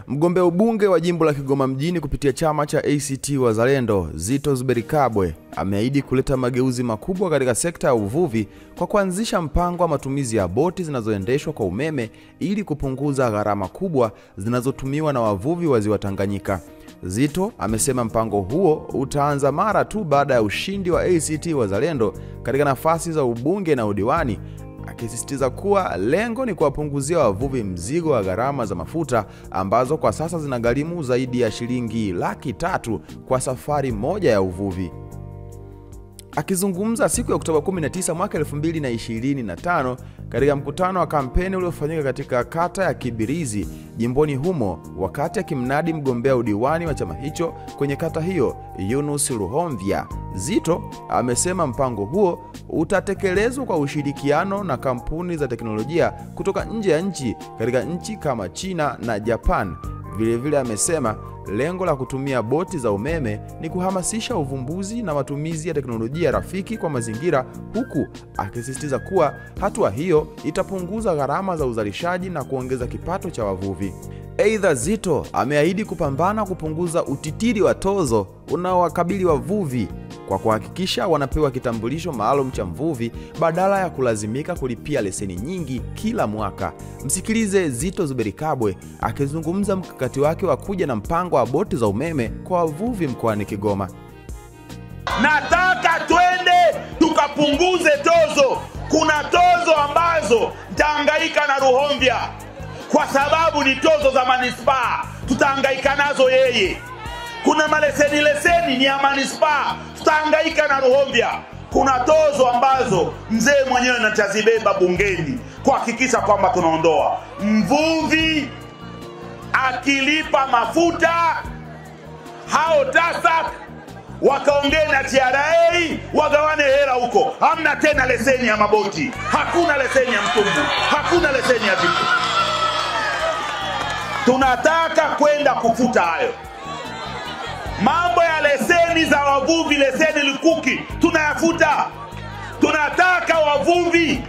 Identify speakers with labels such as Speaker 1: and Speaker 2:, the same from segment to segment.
Speaker 1: Mgombea ubunge wa jimbo la Kigoma mjini kupitia chama cha ACT Wazalendo, Zitto Zuberi Kabwe, ameahidi kuleta mageuzi makubwa katika sekta ya uvuvi kwa kuanzisha mpango wa matumizi ya boti zinazoendeshwa kwa umeme ili kupunguza gharama kubwa zinazotumiwa na wavuvi wa Ziwa Tanganyika. Zitto amesema mpango huo utaanza mara tu baada ya ushindi wa ACT Wazalendo katika nafasi za ubunge na udiwani, akisisitiza kuwa lengo ni kuwapunguzia wavuvi mzigo wa gharama za mafuta ambazo kwa sasa zinagharimu zaidi ya shilingi 300,000 kwa safari moja ya uvuvi. Akizungumza siku ya Oktoba 19 mwaka 2025 katika mkutano wa kampeni uliofanyika katika kata ya Kibirizi jimboni humo, wakati akimnadi mgombea udiwani wa chama hicho kwenye kata hiyo, Yunus Ruhomvya, Zitto amesema mpango huo utatekelezwa kwa ushirikiano na kampuni za teknolojia kutoka nje ya nchi katika nchi kama China na Japan. Vilevile amesema lengo la kutumia boti za umeme ni kuhamasisha uvumbuzi na matumizi ya teknolojia rafiki kwa mazingira, huku akisisitiza kuwa hatua hiyo itapunguza gharama za uzalishaji na kuongeza kipato cha wavuvi. Aidha, Zitto ameahidi kupambana kupunguza utitiri wa tozo unaowakabili wavuvi kwa kuhakikisha wanapewa kitambulisho maalum cha mvuvi badala ya kulazimika kulipia leseni nyingi kila mwaka. Msikilize Zitto Zuberi Kabwe akizungumza mkakati wake wa kuja na mpango wa boti za umeme kwa wavuvi mkoani Kigoma.
Speaker 2: Nataka twende tukapunguze tozo. Kuna tozo ambazo nitahangaika na Ruhomvya kwa sababu ni tozo za manispaa, tutahangaika nazo yeye. Kuna leseni ni ya manispaa, tutahangaika na Ruhomvya. Kuna tozo ambazo mzee mwenyewe natazibeba bungeni kuhakikisha kwamba tunaondoa. Mvuvi akilipa mafuta, hao TASAC wakaongee na TRA wagawane hela huko. Hamna tena leseni ya maboti, hakuna leseni ya mtumbu, hakuna leseni ya vitu. Tunataka kwenda kufuta hayo mambo ya leseni za wavuvi, leseni lukuki tunayafuta. Tunataka wavuvi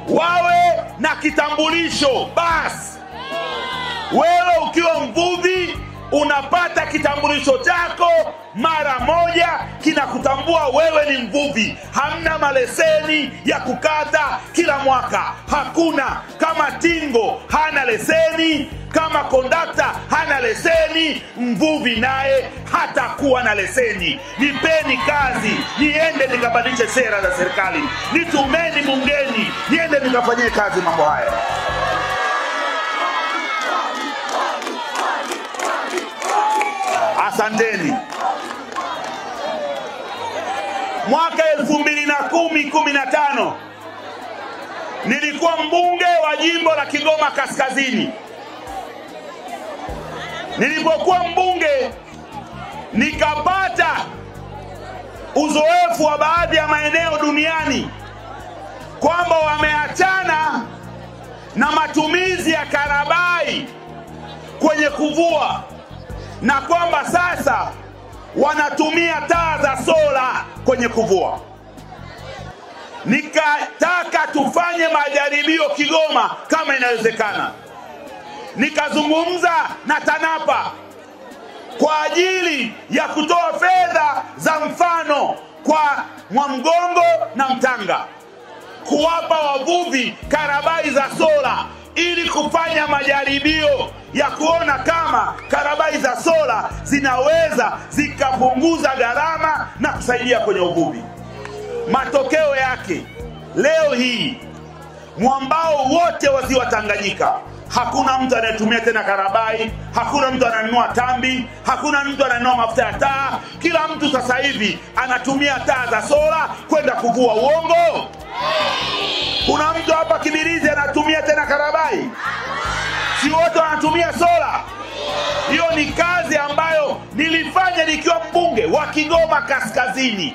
Speaker 2: wawe na kitambulisho basi. Wewe ukiwa mvuvi unapata kitambulisho chako mara moja, kinakutambua wewe ni mvuvi. Hamna maleseni ya kukata kila mwaka, hakuna. Kama tingo hana leseni, kama kondakta hana leseni, mvuvi naye hatakuwa na leseni. Nipeni kazi, niende nikabadilishe sera za serikali. Nitumeni bungeni, niende nikafanyie kazi mambo haya. Asanteni. Mwaka 2015 nilikuwa mbunge wa jimbo la Kigoma Kaskazini. Nilipokuwa mbunge nikapata uzoefu wa baadhi ya maeneo duniani kwamba wameachana na matumizi ya karabai kwenye kuvua, na kwamba sasa wanatumia taa za sola kwenye kuvua. Nikataka tufanye majaribio Kigoma kama inawezekana. Nikazungumza na TANAPA kwa ajili ya kutoa fedha za mfano kwa Mwamgongo na Mtanga, kuwapa wavuvi karabai za sola ili kufanya majaribio ya kuona kama karabai za sola zinaweza zikapunguza gharama na kusaidia kwenye uvuvi. Matokeo yake leo hii mwambao wote wa Ziwa Tanganyika hakuna mtu anayetumia tena karabai, hakuna mtu ananunua tambi, hakuna mtu ananunua mafuta ya taa. Kila mtu sasa hivi anatumia taa za sola kwenda kuvua. Uongo? Kuna mtu hapa Kibirizi anatumia tena karabai? Si wote wanatumia sola? Hiyo ni kazi ambayo nilifanya nikiwa mbunge wa Kigoma Kaskazini,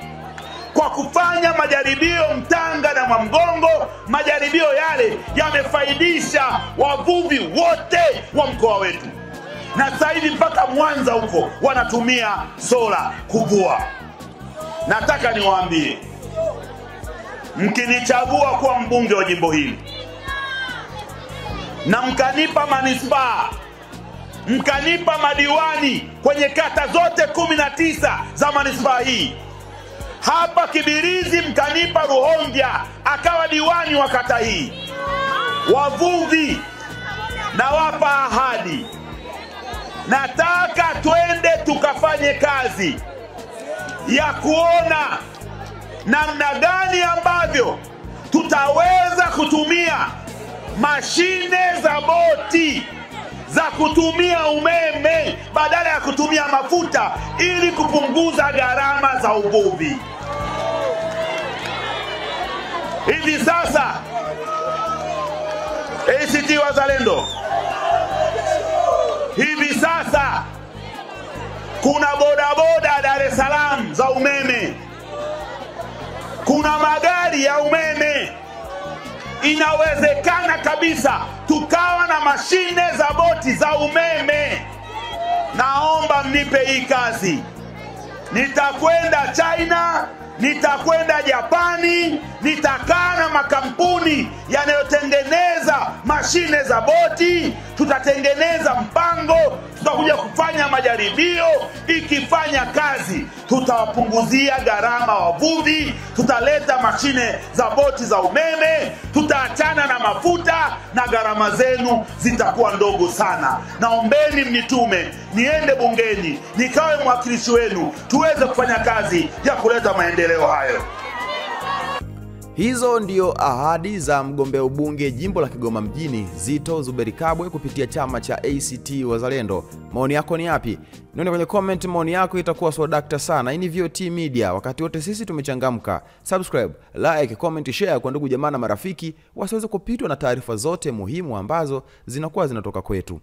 Speaker 2: kwa kufanya majaribio Mtanga na Mwamgongo. Majaribio yale yamefaidisha wavuvi wote wa mkoa wetu, na sasa hivi mpaka Mwanza huko wanatumia sola kuvua. Nataka niwaambie, mkinichagua kuwa mbunge wa jimbo hili na mkanipa manispaa, mkanipa madiwani kwenye kata zote 19 za manispaa hii. Hapa Kibirizi mkanipa Ruhongya akawa diwani wa kata hii. Wavuvi, nawapa ahadi, nataka twende tukafanye kazi ya kuona namna gani ambavyo tutaweza kutumia mashine za boti za kutumia umeme badala ya kutumia mafuta ili kupunguza gharama za uvuvi. Hivi sasa ACT Wazalendo, hivi sasa kuna bodaboda Dar es Salaam za umeme, kuna magari ya umeme. Inawezekana kabisa tukawa na mashine za boti za umeme. Naomba mnipe hii kazi. Nitakwenda China, nitakwenda Japani, nitakaa na makampuni yanayotengeneza mashine za boti, tutatengeneza mpango, tutakuja kufanya majaribio. Ikifanya kazi, tutawapunguzia gharama wavuvi, tutaleta mashine za boti za umeme, tutaachana na mafuta na gharama zenu zitakuwa ndogo sana. Naombeni mnitume niende bungeni, nikawe mwakilishi wenu, tuweze kufanya kazi ya kuleta maendeleo hayo.
Speaker 1: Hizo ndio ahadi za mgombea ubunge jimbo la Kigoma mjini Zitto Zuberi Kabwe kupitia chama cha ACT Wazalendo. Maoni yako ni yapi? Nione kwenye comment, maoni yako itakuwa swadakta sana. Hii ni VOT Media, wakati wote sisi tumechangamka. Subscribe, like, comment, share kwa ndugu jamaa na marafiki wasiweze kupitwa na taarifa zote muhimu ambazo zinakuwa zinatoka kwetu.